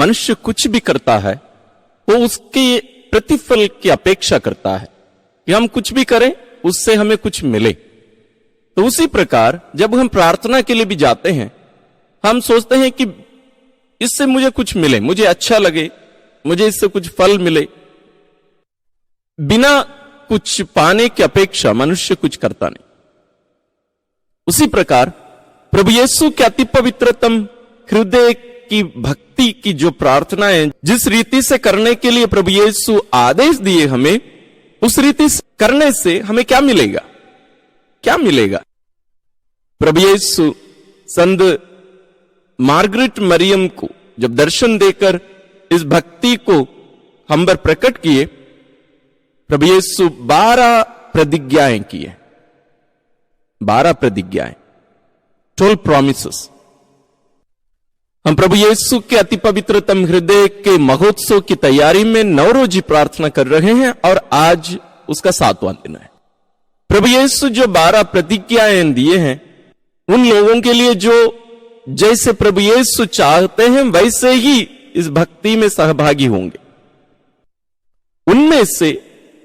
मनुष्य कुछ भी करता है वो उसके प्रतिफल की अपेक्षा करता है कि हम कुछ भी करें उससे हमें कुछ मिले। तो उसी प्रकार जब हम प्रार्थना के लिए भी जाते हैं, हम सोचते हैं कि इससे मुझे कुछ मिले, मुझे अच्छा लगे, मुझे इससे कुछ फल मिले। बिना कुछ पाने की अपेक्षा मनुष्य कुछ करता नहीं। उसी प्रकार प्रभु यीशु के अति पवित्रतम हृदय की भक्ति की जो प्रार्थना है, जिस रीति से करने के लिए प्रभु यीशु आदेश दिए हमें, उस रीति से करने से हमें क्या मिलेगा? क्या मिलेगा? प्रभु यीशु संत मार्गरेट मरियम को जब दर्शन देकर इस भक्ति को हम पर प्रकट किए, प्रभु यीशु 12 प्रतिज्ञाएं किए। 12 प्रतिज्ञाएं, 12 प्रॉमिसेस। हम प्रभु यीशु के अति पवित्रतम हृदय के महोत्सव की तैयारी में नवरोजी प्रार्थना कर रहे हैं और आज उसका 7वां दिन है। प्रभु यीशु जो 12 प्रतिज्ञाएं दिए हैं, उन लोगों के लिए जो जैसे प्रभु यीशु चाहते हैं वैसे ही इस भक्ति में सहभागी होंगे। उनमें से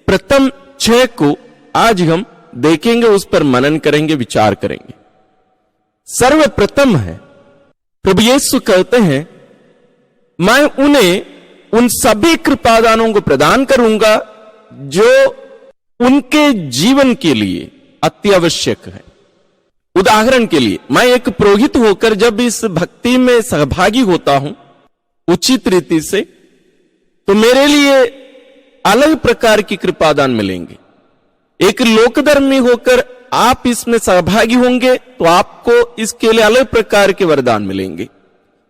प्रथम 6 को आज हम देखेंगे, उस पर मनन करेंगे, विचार करेंगे। सर्वप्रथम है, प्रभु यीशु कहते हैं, मैं उन्हें उन सभी कृपादानों को प्रदान करूंगा जो उनके जीवन के लिए अत्यावश्यक है। उदाहरण के लिए, मैं एक पुरोहित होकर जब इस भक्ति में सहभागी होता हूं उचित रीति से, तो मेरे लिए अलग प्रकार की कृपादान मिलेंगे। एक लोकधर्मी होकर आप इसमें सहभागी होंगे तो आपको इसके लिए अलग प्रकार के वरदान मिलेंगे।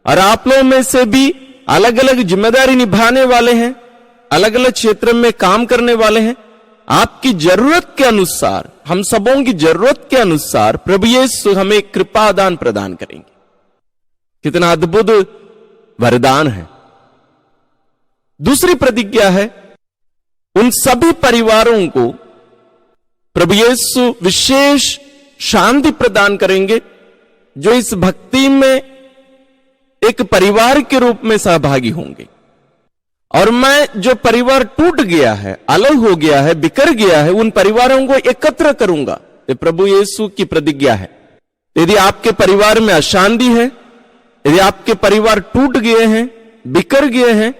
और आप लोगों में से भी अलग अलग जिम्मेदारी निभाने वाले हैं, अलग अलग क्षेत्र में काम करने वाले हैं। आपकी जरूरत के अनुसार, हम सबों की जरूरत के अनुसार प्रभु यीशु हमें कृपादान प्रदान करेंगे। कितना अद्भुत वरदान है। दूसरी प्रतिज्ञा है, उन सभी परिवारों को प्रभु यीशु विशेष शांति प्रदान करेंगे जो इस भक्ति में एक परिवार के रूप में सहभागी होंगे। और मैं जो परिवार टूट गया है, अलग हो गया है, बिखर गया है, उन परिवारों को एकत्र करूंगा। ये प्रभु यीशु की प्रतिज्ञा है। यदि आपके परिवार में अशांति है, यदि आपके परिवार टूट गए हैं, बिखर गए हैं,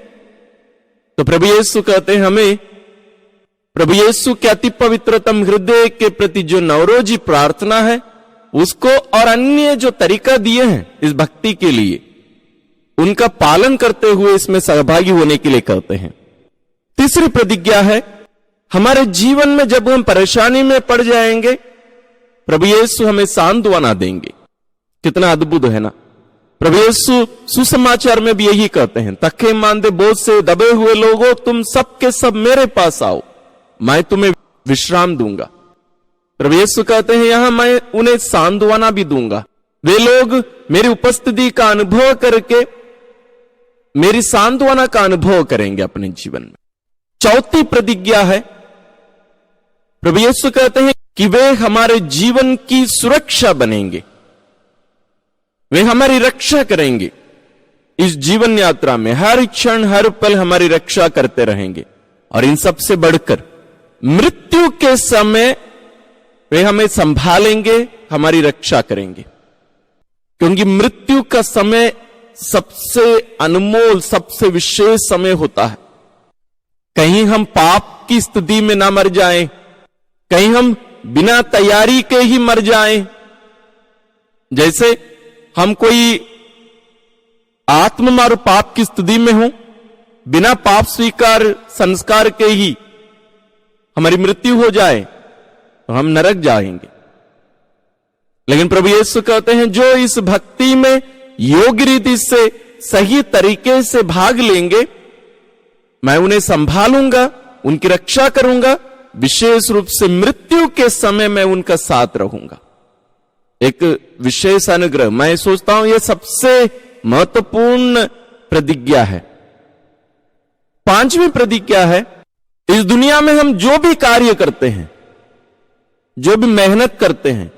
तो प्रभु यीशु कहते हैं हमें प्रभु यीशु के अति पवित्रतम हृदय के प्रति जो नवरोजी प्रार्थना है उसको और अन्य जो तरीका दिए हैं इस भक्ति के लिए, उनका पालन करते हुए इसमें सहभागी होने के लिए कहते हैं। तीसरी प्रतिज्ञा है, हमारे जीवन में जब हम परेशानी में पड़ जाएंगे, प्रभु यीशु हमें सांत्वना देंगे। कितना अद्भुत है ना। प्रभु यीशु सुसमाचार में भी यही कहते हैं, थके मांदे बोझ से दबे हुए लोगों, तुम सबके सब मेरे पास आओ, मैं तुम्हें विश्राम दूंगा। प्रभु यीशु कहते हैं यहां मैं उन्हें सांत्वना भी दूंगा। वे लोग मेरी उपस्थिति का अनुभव करके मेरी सांत्वना का अनुभव करेंगे अपने जीवन में। चौथी प्रतिज्ञा है, प्रभु यीशु कहते हैं कि वे हमारे जीवन की सुरक्षा बनेंगे, वे हमारी रक्षा करेंगे। इस जीवन यात्रा में हर क्षण हर पल हमारी रक्षा करते रहेंगे। और इन सबसे बढ़कर मृत्यु के समय वे हमें संभालेंगे, हमारी रक्षा करेंगे। क्योंकि मृत्यु का समय सबसे अनमोल, सबसे विशेष समय होता है। कहीं हम पाप की स्थिति में ना मर जाएं, कहीं हम बिना तैयारी के ही मर जाएं। जैसे हम कोई आत्ममार पाप की स्थिति में हो, बिना पाप स्वीकार संस्कार के ही हमारी मृत्यु हो जाए तो हम नरक जाएंगे। लेकिन प्रभु यीशु कहते हैं जो इस भक्ति में योग्य रीति से सही तरीके से भाग लेंगे, मैं उन्हें संभालूंगा, उनकी रक्षा करूंगा, विशेष रूप से मृत्यु के समय मैं उनका साथ रहूंगा। एक विशेष अनुग्रह, मैं सोचता हूं यह सबसे महत्वपूर्ण प्रतिज्ञा है। पांचवी प्रतिज्ञा है, इस दुनिया में हम जो भी कार्य करते हैं, जो भी मेहनत करते हैं,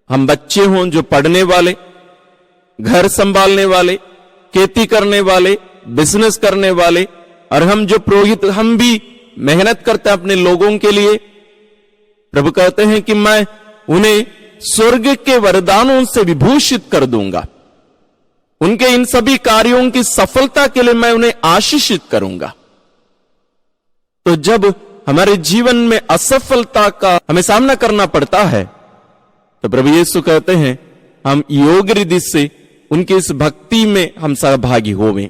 हम बच्चे हों जो पढ़ने वाले, घर संभालने वाले, खेती करने वाले, बिजनेस करने वाले, और हम जो पुरोहित, हम भी मेहनत करते हैं अपने लोगों के लिए। प्रभु कहते हैं कि मैं उन्हें स्वर्ग के वरदानों से विभूषित कर दूंगा, उनके इन सभी कार्यों की सफलता के लिए मैं उन्हें आशीषित करूंगा। तो जब हमारे जीवन में असफलता का हमें सामना करना पड़ता है, तो प्रभु यीशु कहते हैं हम योग्य रीति से उनकी इस भक्ति में हम सहभागी होवें।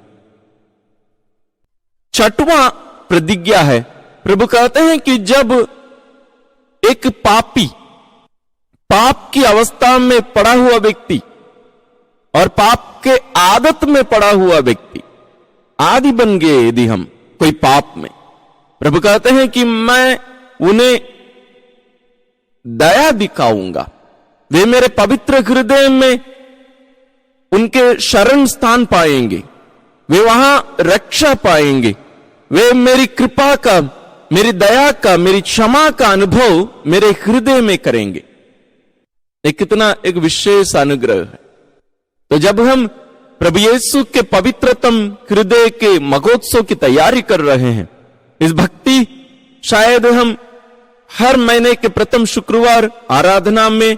छठवां प्रतिज्ञा है, प्रभु कहते हैं कि जब एक पापी, पाप की अवस्था में पड़ा हुआ व्यक्ति और पाप के आदत में पड़ा हुआ व्यक्ति, आदि बन गए यदि हम कोई पाप में, प्रभु कहते हैं कि मैं उन्हें दया दिखाऊंगा, वे मेरे पवित्र हृदय में उनके शरण स्थान पाएंगे, वे वहां रक्षा पाएंगे, वे मेरी कृपा का, मेरी दया का, मेरी क्षमा का अनुभव मेरे हृदय में करेंगे। ये कितना एक विशेष अनुग्रह है। तो जब हम प्रभु यीशु के पवित्रतम हृदय के महोत्सव की तैयारी कर रहे हैं, इस भक्ति, शायद हम हर महीने के प्रथम शुक्रवार आराधना में,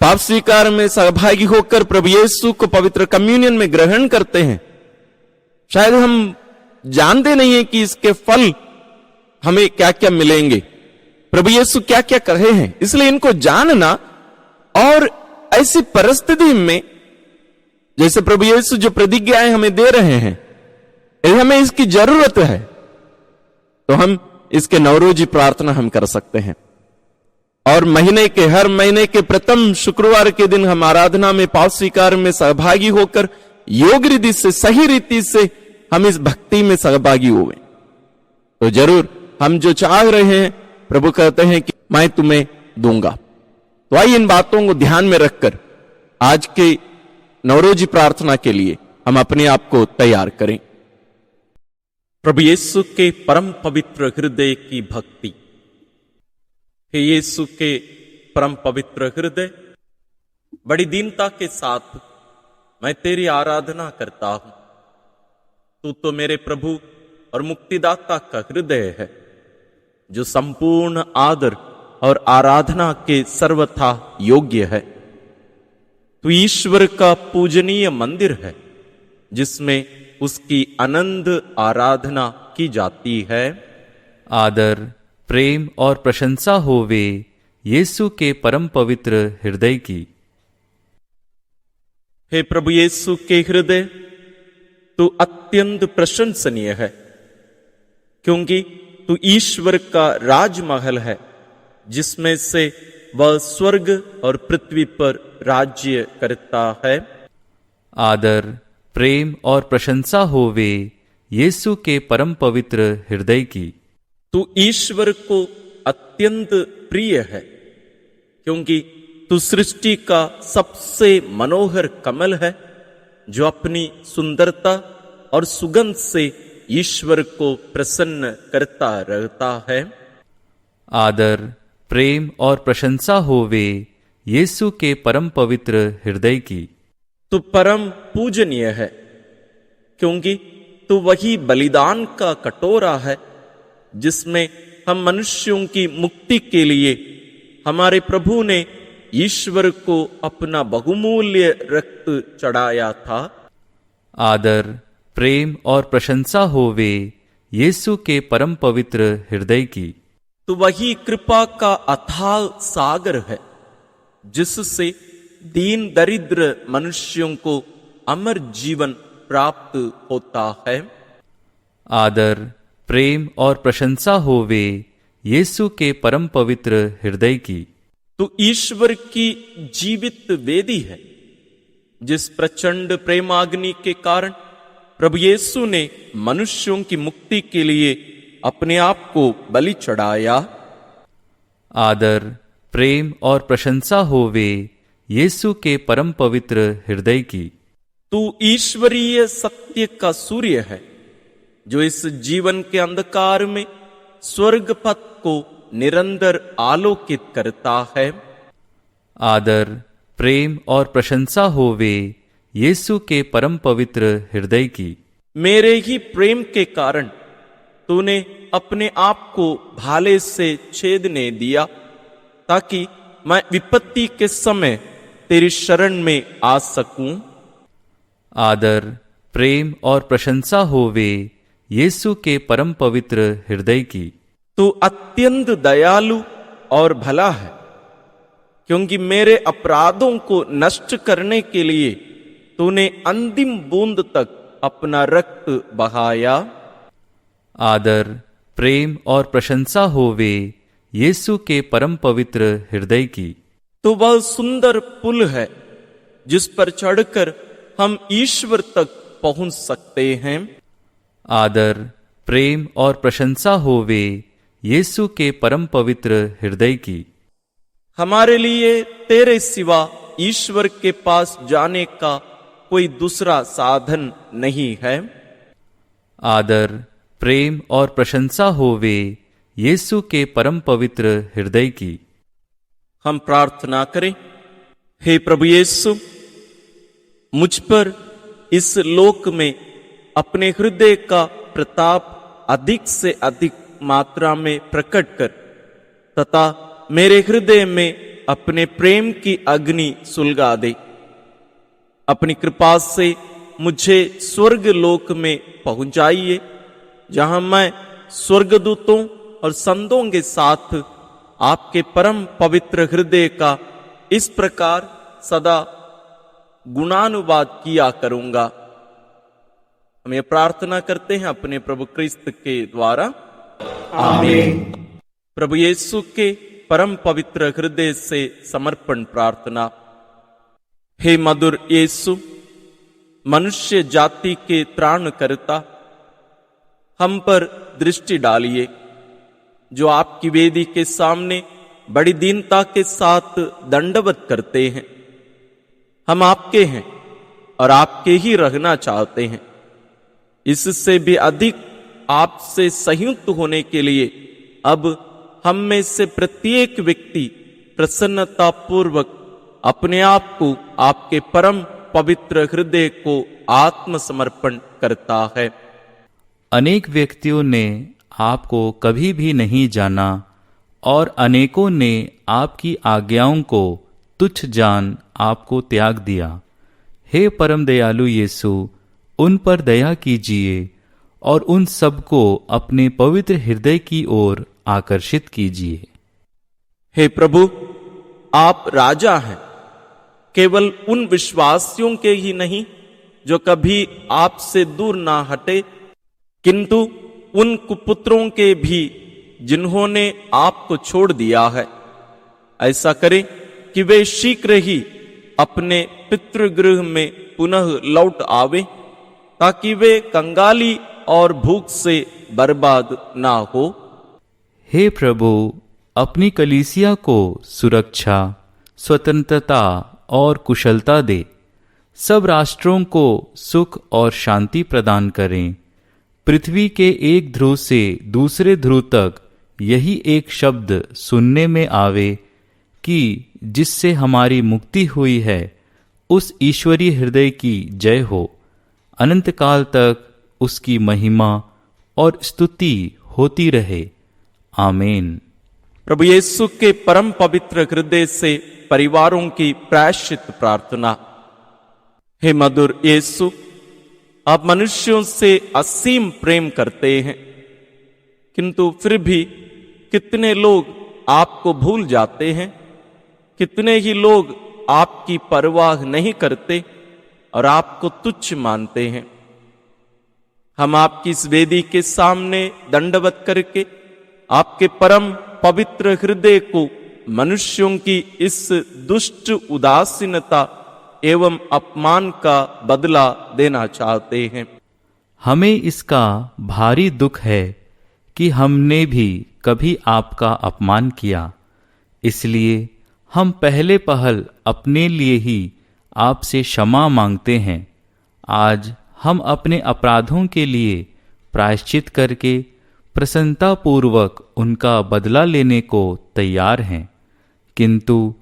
पाप स्वीकार में सहभागी होकर प्रभु यीशु को पवित्र कम्युनियन में ग्रहण करते हैं, शायद हम जानते नहीं है कि इसके फल हमें क्या क्या मिलेंगे, प्रभु यीशु क्या क्या कर रहे हैं। इसलिए इनको जानना, और ऐसी परिस्थिति में जैसे प्रभु यीशु जो प्रतिज्ञाएं हमें दे रहे हैं, यदि हमें इसकी जरूरत है तो हम इसके नवरोजी प्रार्थना हम कर सकते हैं। और हर महीने के प्रथम शुक्रवार के दिन हम आराधना में, पाप स्वीकार में सहभागी होकर योग्य रीति से, सही रीति से हम इस भक्ति में सहभागी हुए, तो जरूर हम जो चाह रहे हैं प्रभु कहते हैं कि मैं तुम्हें दूंगा। तो आइए इन बातों को ध्यान में रखकर आज के नवरोजी प्रार्थना के लिए हम अपने आप को तैयार करें। प्रभु यीशु के परम पवित्र हृदय की भक्ति। हे यीशु के परम पवित्र हृदय, बड़ी दीनता के साथ मैं तेरी आराधना करता हूं। तू तो मेरे प्रभु और मुक्तिदाता का हृदय है, जो संपूर्ण आदर और आराधना के सर्वथा योग्य है। तू ईश्वर का पूजनीय मंदिर है, जिसमें उसकी अनंत आराधना की जाती है। आदर, प्रेम और प्रशंसा होवे यीशु के परम पवित्र हृदय की। हे प्रभु यीशु के हृदय, तू अत्यंत प्रशंसनीय है, क्योंकि तू ईश्वर का राजमहल है, जिसमें से वह स्वर्ग और पृथ्वी पर राज्य करता है। आदर, प्रेम और प्रशंसा होवे यीशु के परम पवित्र हृदय की। तू ईश्वर को अत्यंत प्रिय है, क्योंकि तू सृष्टि का सबसे मनोहर कमल है, जो अपनी सुंदरता और सुगंध से ईश्वर को प्रसन्न करता रहता है। आदर, प्रेम और प्रशंसा होवे यीशु के परम पवित्र हृदय की। तू परम पूजनीय है, क्योंकि तू वही बलिदान का कटोरा है, जिसमें हम मनुष्यों की मुक्ति के लिए हमारे प्रभु ने ईश्वर को अपना बहुमूल्य रक्त चढ़ाया था। आदर, प्रेम और प्रशंसा होवे यीशु के परम पवित्र हृदय की। तो वही कृपा का अथाह सागर है, जिससे दीन दरिद्र मनुष्यों को अमर जीवन प्राप्त होता है। आदर, प्रेम और प्रशंसा होवे यीशु के परम पवित्र हृदय की। तू ईश्वर की जीवित वेदी है, जिस प्रचंड प्रेमाग्नि के कारण प्रभु यीशु ने मनुष्यों की मुक्ति के लिए अपने आप को बलि चढ़ाया। आदर, प्रेम और प्रशंसा होवे यीशु के परम पवित्र हृदय की। तू ईश्वरीय सत्य का सूर्य है, जो इस जीवन के अंधकार में स्वर्ग पथ को निरंतर आलोकित करता है। आदर, प्रेम और प्रशंसा होवे यीशु के परम पवित्र हृदय की। मेरे ही प्रेम के कारण तूने अपने आप को भाले से छेदने दिया, ताकि मैं विपत्ति के समय तेरी शरण में आ सकूं। आदर, प्रेम और प्रशंसा होवे यीशु के परम पवित्र हृदय की। तू अत्यंत दयालु और भला है, क्योंकि मेरे अपराधों को नष्ट करने के लिए तूने अंतिम बूंद तक अपना रक्त बहाया। आदर, प्रेम और प्रशंसा होवे यीशु के परम पवित्र हृदय की। तो वह सुंदर पुल है जिस पर चढ़कर हम ईश्वर तक पहुंच सकते हैं। आदर, प्रेम और प्रशंसा होवे यीशु के परम पवित्र हृदय की। हमारे लिए तेरे सिवा ईश्वर के पास जाने का कोई दूसरा साधन नहीं है। आदर, प्रेम और प्रशंसा होवे यीशु के परम पवित्र हृदय की। हम प्रार्थना करें। हे प्रभु यीशु, मुझ पर इस लोक में अपने हृदय का प्रताप अधिक से अधिक मात्रा में प्रकट कर, तथा मेरे हृदय में अपने प्रेम की अग्नि सुलगा दे। अपनी कृपा से मुझे स्वर्ग लोक में पहुंचाइए, जहां मैं स्वर्गदूतों और संतों के साथ आपके परम पवित्र हृदय का इस प्रकार सदा गुणानुवाद किया करूंगा। हम ये प्रार्थना करते हैं अपने प्रभु क्रिस्त के द्वारा, आमीन। प्रभु यीशु के परम पवित्र हृदय से समर्पण प्रार्थना। हे मधुर यीशु, मनुष्य जाति के त्राणकर्ता, हम पर दृष्टि डालिए, जो आपकी वेदी के सामने बड़ी दीनता के साथ दंडवत करते हैं। हम आपके हैं और आपके ही रहना चाहते हैं। इससे भी अधिक आपसे संयुक्त होने के लिए अब हम में से प्रत्येक व्यक्ति प्रसन्नता पूर्वक अपने आप को आपके परम पवित्र हृदय को आत्मसमर्पण करता है। अनेक व्यक्तियों ने आपको कभी भी नहीं जाना और अनेकों ने आपकी आज्ञाओं को तुच्छ जान आपको त्याग दिया। हे परम दयालु यीशु, उन पर दया कीजिए और उन सबको अपने पवित्र हृदय की ओर आकर्षित कीजिए। हे प्रभु, आप राजा हैं, केवल उन विश्वासियों के ही नहीं जो कभी आपसे दूर ना हटे, किंतु उन कुपुत्रों के भी जिन्होंने आपको छोड़ दिया है। ऐसा करें कि वे शीघ्र ही अपने पितृगृह में पुनः लौट आवे, ताकि वे कंगाली और भूख से बर्बाद ना हो। हे प्रभु, अपनी कलीसिया को सुरक्षा, स्वतंत्रता और कुशलता दे। सब राष्ट्रों को सुख और शांति प्रदान करें। पृथ्वी के एक ध्रुव से दूसरे ध्रुव तक यही एक शब्द सुनने में आवे कि जिससे हमारी मुक्ति हुई है, उस ईश्वरीय हृदय की जय हो। अनंत काल तक उसकी महिमा और स्तुति होती रहे। आमीन। प्रभु यीशु के परम पवित्र हृदय से परिवारों की प्रायश्चित प्रार्थना। हे मधुर यीशु, आप मनुष्यों से असीम प्रेम करते हैं, किंतु फिर भी कितने लोग आपको भूल जाते हैं। कितने ही लोग आपकी परवाह नहीं करते और आपको तुच्छ मानते हैं। हम आपकी इस वेदी के सामने दंडवत करके आपके परम पवित्र हृदय को मनुष्यों की इस दुष्ट उदासीनता एवं अपमान का बदला देना चाहते हैं। हमें इसका भारी दुख है कि हमने भी कभी आपका अपमान किया, इसलिए हम पहले पहल अपने लिए ही आपसे क्षमा मांगते हैं। आज हम अपने अपराधों के लिए प्रायश्चित करके प्रसन्नतापूर्वक उनका बदला लेने को तैयार हैं, किंतु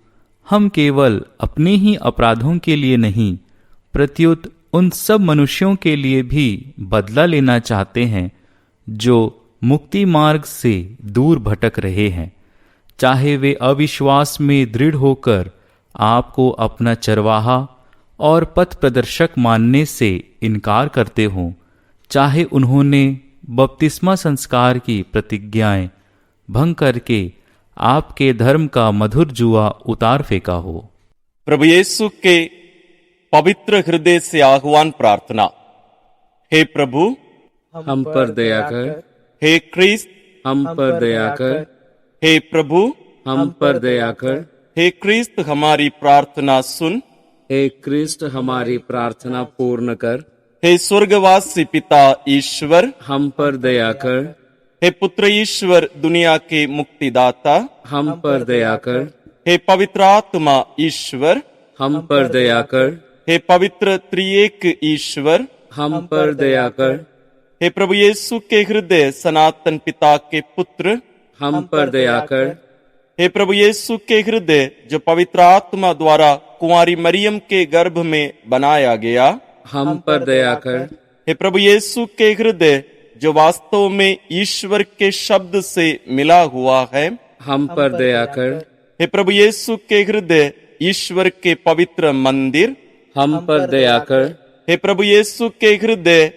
हम केवल अपने ही अपराधों के लिए नहीं, प्रत्युत उन सब मनुष्यों के लिए भी बदला लेना चाहते हैं जो मुक्ति मार्ग से दूर भटक रहे हैं, चाहे वे अविश्वास में दृढ़ होकर आपको अपना चरवाहा और पथ प्रदर्शक मानने से इनकार करते हों, चाहे उन्होंने बपतिस्मा संस्कार की प्रतिज्ञाएं भंग करके आपके धर्म का मधुर जुआ उतार फेंका हो। प्रभु यीशु के पवित्र हृदय से आह्वान प्रार्थना। हे प्रभु, हम पर दया कर। हे क्रिस्त, हम पर दया कर। हे प्रभु, हम पर दया कर। हे क्रिस्त, हमारी प्रार्थना सुन। हे क्रिस्त, हमारी प्रार्थना पूर्ण कर। हे स्वर्गवासी पिता ईश्वर, हम पर दया कर। हे पुत्र ईश्वर, दुनिया के मुक्तिदाता, हम पर दया कर। हे पवित्र आत्मा ईश्वर, हम पर दया कर। हे पवित्र त्रिएक ईश्वर, हम पर दया कर। हे प्रभु यीशु के हृदय सनातन पिता के पुत्र, हम पर दया कर। हे प्रभु यीशु के हृदय जो पवित्र आत्मा द्वारा कुंवारी मरियम के गर्भ में बनाया गया, हम पर दया कर। हे प्रभु यीशु के हृदय जो वास्तव में ईश्वर के शब्द से मिला हुआ है, हम पर दया कर। हे प्रभु यीशु के हृदय ईश्वर के पवित्र मंदिर, हम पर दया कर। हे प्रभु यीशु के हृदय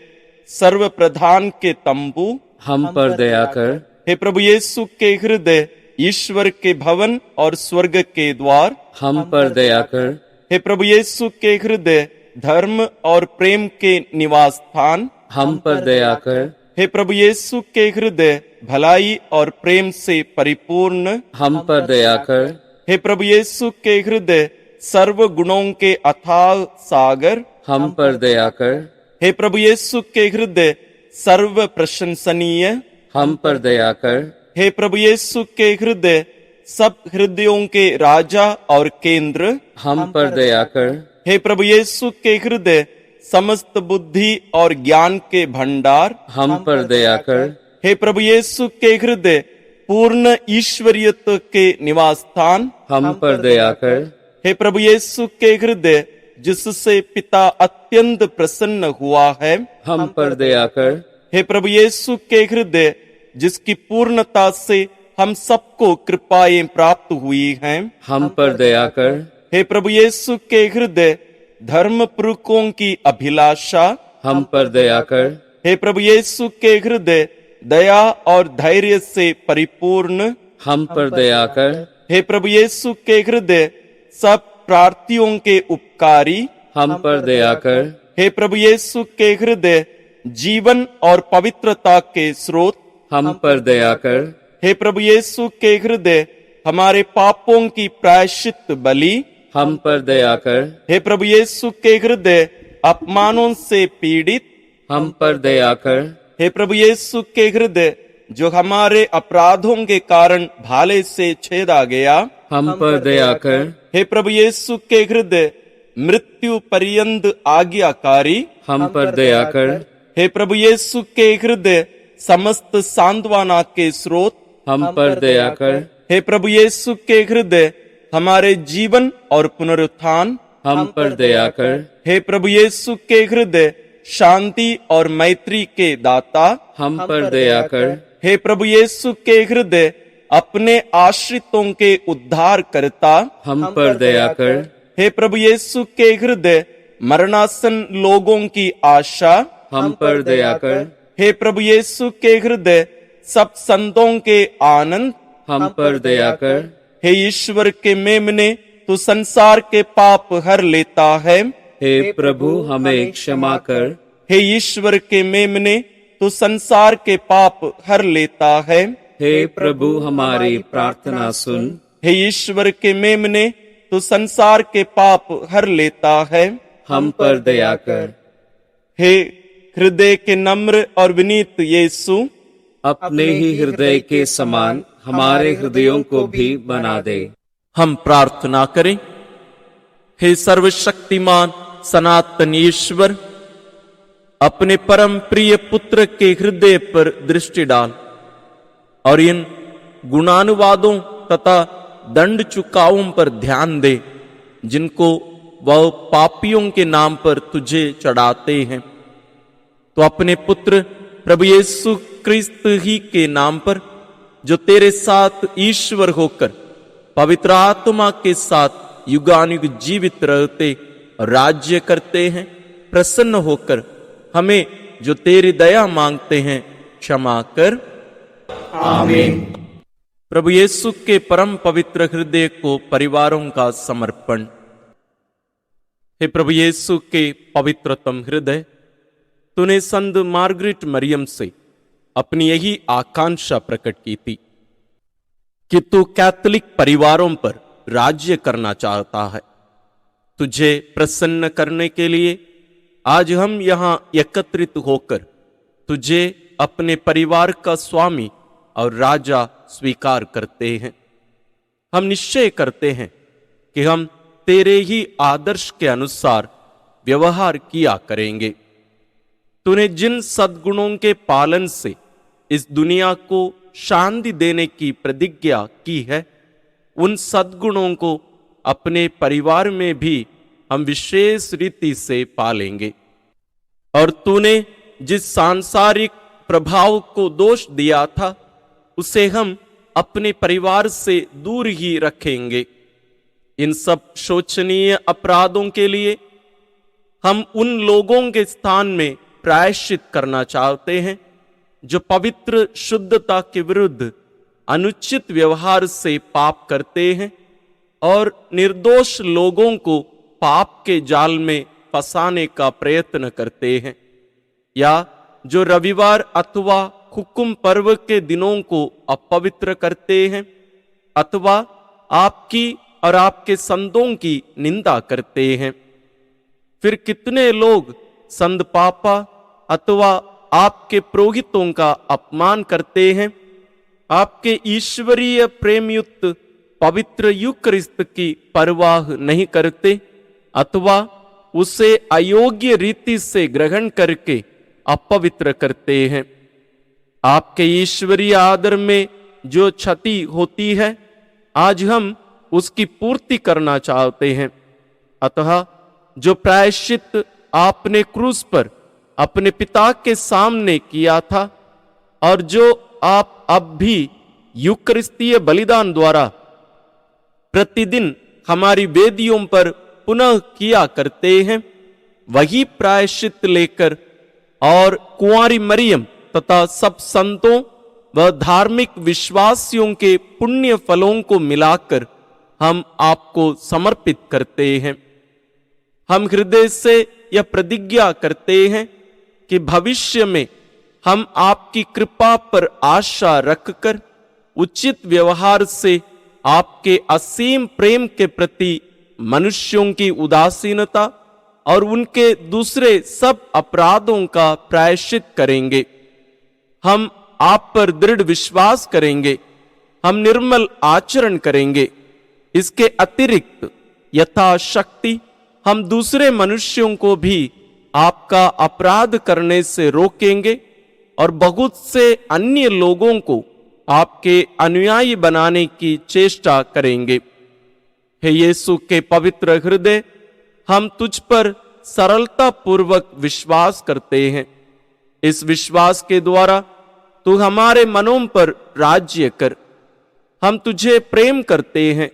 सर्व प्रधान के तंबू, हम पर दया कर। हे प्रभु यीशु के हृदय ईश्वर के भवन और स्वर्ग के द्वार, हम पर दया कर। हे प्रभु यीशु के हृदय धर्म और प्रेम के निवास स्थान, हम पर दया कर। हे प्रभु यीशु के हृदय भलाई और प्रेम से परिपूर्ण, हम पर दया कर। हे प्रभु यीशु के हृदय सर्व गुणों के अथाह सागर, हम पर दया कर। हे प्रभु यीशु के हृदय सर्व प्रशंसनीय, हम पर दया कर। हे प्रभु यीशु के हृदय सब हृदयों के राजा और केंद्र, हम पर दया कर। हे प्रभु यीशु के हृदय समस्त बुद्धि और ज्ञान के भंडार, हम पर दया कर। हे प्रभु यीशु के हृदय पूर्ण ईश्वरीयत्व के निवास स्थान, हम पर दया कर। हे प्रभु यीशु के हृदय जिससे पिता अत्यंत प्रसन्न हुआ है, हम पर दया कर। हे प्रभु यीशु के हृदय जिसकी पूर्णता से हम सबको कृपाएं प्राप्त हुई हैं, हम पर दया कर। हे प्रभु यीशु के हृदय धर्म पुरुषों की अभिलाषा, हम पर दया कर। हे प्रभु यीशु के हृदय दया और धैर्य से परिपूर्ण, हम पर दया कर। हे प्रभु यीशु के हृदय सब प्रार्थियों के उपकारी, हम पर दया कर। हे प्रभु यीशु के हृदय जीवन और पवित्रता के स्रोत, हम पर दया कर। हे प्रभु यीशु के हृदय हमारे पापों की प्रायश्चित बलि, हम पर दया कर। हे प्रभु यीशु के हृदय अपमानों से पीड़ित, हम पर दया कर। हे प्रभु यीशु के हृदय जो हमारे अपराधों के कारण भाले से छेदा गया, हम पर दया कर। हे प्रभु यीशु के हृदय मृत्यु पर्यंत आज्ञाकारी, हम पर दया कर। हे प्रभु यीशु के हृदय समस्त सांत्वना के स्रोत, हम पर दया कर। हे प्रभु यीशु के हृदय हमारे जीवन और पुनरुत्थान, हम पर दया कर। हे प्रभु यीशु के हृदय शांति और मैत्री के दाता, हम पर दया कर। हे प्रभु यीशु के हृदय अपने आश्रितों के उद्धार करता, हम पर दया कर। हे प्रभु यीशु के हृदय मरणासन लोगों की आशा, हम पर दया कर। हे प्रभु यीशु के हृदय सब संतों के आनंद, हम पर दया कर। हे ईश्वर के मेमने तू संसार के पाप हर लेता है, हे प्रभु हमें क्षमा कर। हे ईश्वर के मेमने तू संसार के पाप हर लेता है, हे प्रभु हमारी प्रार्थना सुन। हे ईश्वर के मेमने तू संसार के पाप हर लेता है, हम पर दया कर। हे हृदय के नम्र और विनीत यीशु, अपने ही हृदय के समान हमारे हृदयों को भी बना दे। हम प्रार्थना करें। हे सर्वशक्तिमान सनातन ईश्वर, अपने परम प्रिय पुत्र के हृदय पर दृष्टि डाल और इन गुणानुवादों तथा दंड चुकावों पर ध्यान दे जिनको वह पापियों के नाम पर तुझे चढ़ाते हैं, तो अपने पुत्र प्रभु यीशु क्रिस्त ही के नाम पर, जो तेरे साथ ईश्वर होकर पवित्र आत्मा के साथ युगानुग जीवित रहते और राज्य करते हैं, प्रसन्न होकर हमें जो तेरी दया मांगते हैं क्षमा कर। आमीन। प्रभु यीशु के परम पवित्र हृदय को परिवारों का समर्पण। हे प्रभु यीशु के पवित्रतम हृदय, तूने संत मार्गरेट मरियम से अपनी यही आकांक्षा प्रकट की थी कि तू कैथोलिक परिवारों पर राज्य करना चाहता है। तुझे प्रसन्न करने के लिए आज हम यहां एकत्रित होकर तुझे अपने परिवार का स्वामी और राजा स्वीकार करते हैं। हम निश्चय करते हैं कि हम तेरे ही आदर्श के अनुसार व्यवहार किया करेंगे। तूने जिन सद्गुणों के पालन से इस दुनिया को शांति देने की प्रतिज्ञा की है, उन सद्गुणों को अपने परिवार में भी हम विशेष रीति से पालेंगे। और तूने जिस सांसारिक प्रभाव को दोष दिया था, उसे हम अपने परिवार से दूर ही रखेंगे। इन सब शोचनीय अपराधों के लिए हम उन लोगों के स्थान में प्रायश्चित करना चाहते हैं जो पवित्र शुद्धता के विरुद्ध अनुचित व्यवहार से पाप करते हैं और निर्दोष लोगों को पाप के जाल में फंसाने का प्रयत्न करते हैं, या जो रविवार अथवा हुक्म पर्व के दिनों को अपवित्र करते हैं, अथवा आपकी और आपके संतों की निंदा करते हैं। फिर कितने लोग संत पापा अथवा आपके पुरोहितों का अपमान करते हैं, आपके ईश्वरीय प्रेमयुक्त पवित्र यूकरिस्त की परवाह नहीं करते, अथवा उसे अयोग्य रीति से ग्रहण करके अपवित्र करते हैं। आपके ईश्वरीय आदर में जो क्षति होती है, आज हम उसकी पूर्ति करना चाहते हैं। अतः जो प्रायश्चित आपने क्रूस पर अपने पिता के सामने किया था और जो आप अब भी यूकरिस्तीय बलिदान द्वारा प्रतिदिन हमारी वेदियों पर पुनः किया करते हैं, वही प्रायश्चित लेकर और कुंवारी मरियम तथा सब संतों व धार्मिक विश्वासियों के पुण्य फलों को मिलाकर हम आपको समर्पित करते हैं। हम हृदय से यह प्रतिज्ञा करते हैं कि भविष्य में हम आपकी कृपा पर आशा रखकर उचित व्यवहार से आपके असीम प्रेम के प्रति मनुष्यों की उदासीनता और उनके दूसरे सब अपराधों का प्रायश्चित करेंगे। हम आप पर दृढ़ विश्वास करेंगे, हम निर्मल आचरण करेंगे। इसके अतिरिक्त यथाशक्ति हम दूसरे मनुष्यों को भी आपका अपराध करने से रोकेंगे और बहुत से अन्य लोगों को आपके अनुयायी बनाने की चेष्टा करेंगे। हे यीशु के पवित्र हृदय, हम तुझ पर सरलता पूर्वक विश्वास करते हैं। इस विश्वास के द्वारा तू हमारे मनों पर राज्य कर। हम तुझे प्रेम करते हैं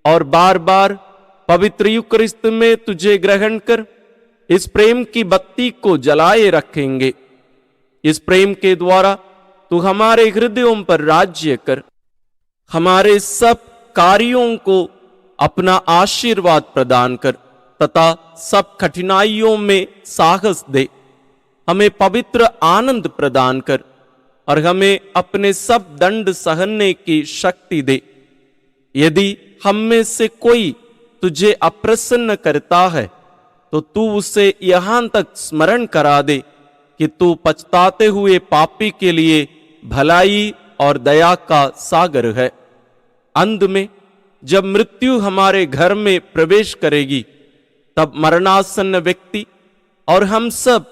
और बार बार पवित्र यूकरिस्त में तुझे ग्रहण कर इस प्रेम की बत्ती को जलाए रखेंगे। इस प्रेम के द्वारा तू हमारे हृदयों पर राज्य कर, हमारे सब कार्यों को अपना आशीर्वाद प्रदान कर तथा सब कठिनाइयों में साहस दे। हमें पवित्र आनंद प्रदान कर और हमें अपने सब दंड सहने की शक्ति दे। यदि हम में से कोई तुझे अप्रसन्न करता है, तो तू उसे यहां तक स्मरण करा दे कि तू पछताते हुए पापी के लिए भलाई और दया का सागर है। अंत में जब मृत्यु हमारे घर में प्रवेश करेगी, तब मरणासन्न व्यक्ति और हम सब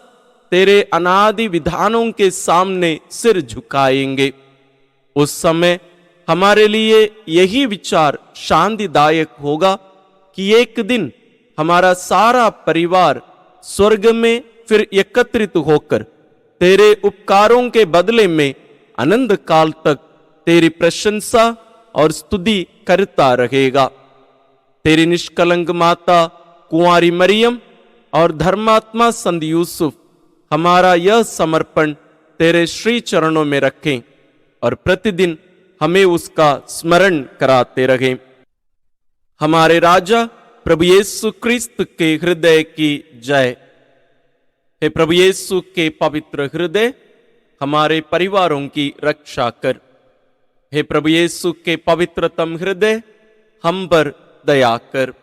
तेरे अनादि विधानों के सामने सिर झुकाएंगे। उस समय हमारे लिए यही विचार शांतिदायक होगा कि एक दिन हमारा सारा परिवार स्वर्ग में फिर एकत्रित होकर तेरे उपकारों के बदले में अनंत काल तक तेरी प्रशंसा और स्तुति करता रहेगा। तेरी निष्कलंक माता कुंवारी मरियम और धर्मात्मा संत यूसुफ हमारा यह समर्पण तेरे श्री चरणों में रखें और प्रतिदिन हमें उसका स्मरण कराते रहें। हमारे राजा प्रभु यीशु क्रिस्त के हृदय की जय। हे प्रभु यीशु के पवित्र हृदय, हमारे परिवारों की रक्षा कर। हे प्रभु यीशु के पवित्रतम हृदय, हम पर दया कर।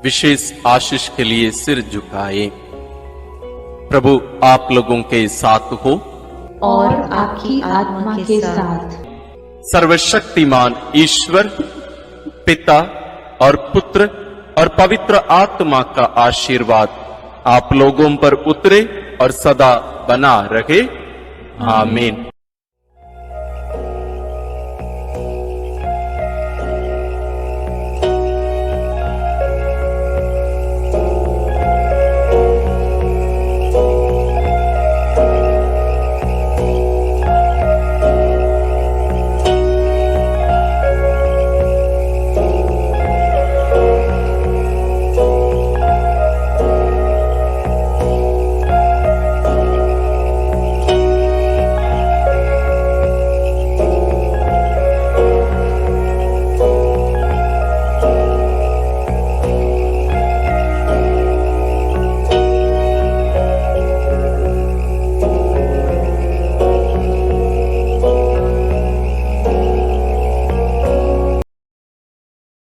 विशेष आशीष के लिए सिर झुकाए। प्रभु आप लोगों के साथ हो और आपकी आत्मा के साथ। सर्वशक्तिमान ईश्वर पिता और पुत्र और पवित्र आत्मा का आशीर्वाद आप लोगों पर उतरे और सदा बना रहे। आमीन।